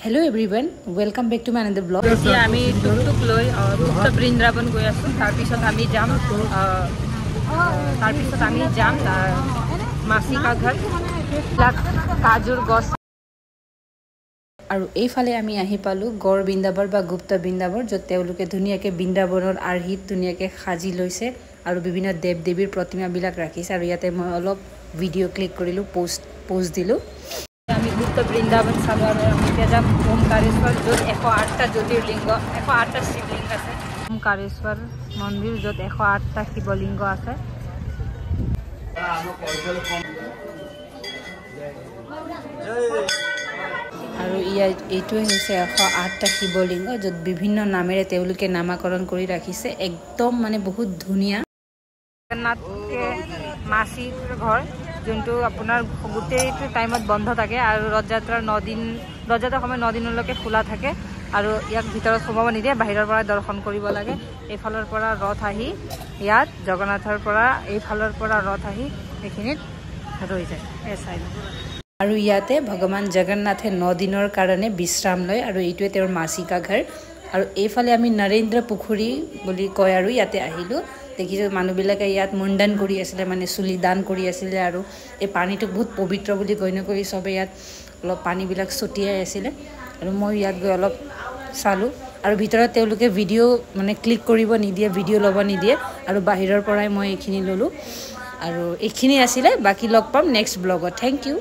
Hello everyone, welcome back to my another vlog. আমি টুকটুক লৈ গুপ্ত বৃন্দাবন গৈ আছো তাৰপিছত আমি যাম মাসিকা ঘাট কাজুৰ গছ আৰু এইফালে আমি আহি পালো গড় বৃন্দাবন বা গুপ্ত বৃন্দাবন য'ত তেওঁলোকে ধুনীয়াকে বৃন্দাবনৰ আৰ্হিত ধুনীয়াকে সাজি লৈছে আৰু বিভিন্ন দেৱ দেৱীৰ প্ৰতিমাবিলাক ৰাখিছে আৰু ইয়াতে মই অলপ ভিডিঅ' ক্লিক কৰিলো পোষ্ট দিলো আমি গুপ্ত বৃন্দাবন চালো আৰু আমি যাম ওমকাৰেশ্বৰ য'ত 108টা জ্যোতিৰ্লিংগ 108টা শিৱলিংগ আছে ওমকাৰেশ্বৰ মন্দিৰ য'ত 108টা শিৱলিংগ আছে আৰু এইটোৱে হৈছে 108টা শিৱলিংগ য'ত বিভিন্ন নামেৰে তেওঁলোকে নামাকৰণ কৰি ৰাখিছে একদম মানে বহুত ধুনীয়া জগন্নাথকে মাসিৰ ঘৰ যোনটো আপোনাৰ গোটেইটো টাইমত বন্ধ থাকে আৰু ৰথযাত্ৰাৰ 9 দিন ৰথযাত্ৰাৰ সময় 9 দিনলৈকে খোলা থাকে আৰু ইয়াক ভিতৰত সোমাব নিদিয়ে বাহিৰৰ পৰা দৰ্শন কৰিব লাগে এইফালৰ পৰা ৰথ আহি ইয়াত জগন্নাথৰ পৰা এইফালৰ পৰা ৰথ আহি এইখিনিত ৰৈ যায় এই চাইড আৰু ইয়াতে ভগৱান জগন্নাথে 9 দিনৰ কাৰণে বিশ্ৰাম লয় আৰু এইটোৱে তেওঁৰ মাসিকা ঘৰ আৰু এইফালে আমি নৰেন্দ্ৰ পুখুৰী বুলি কয় আৰু ইয়াতে আহিলো দেখিছো মানুহবিলাকে ইয়াত মুণ্ডন কৰি আছিল মানে চুলি দান কৰি আছিল আৰু এই পানীটো বহুত পবিত্ৰ বুলি গণ্য কৰি সবে ইয়াত অলপ পানীবিলাক ছটিয়াই আছিল আৰু মই ইয়াত গৈ অলপ চালো আৰু ভিতৰত তেওঁলোকে ভিডিঅ' মানে ক্লিক কৰিব নিদিয়ে ভিডিঅ' ল'ব নিদিয়ে আৰু বাহিৰৰ পৰাই মই এইখিনি ললো আৰু এইখিনি আছিল বাকি লগ পাম নেক্সট ব্লগত থ্যাংক ইউ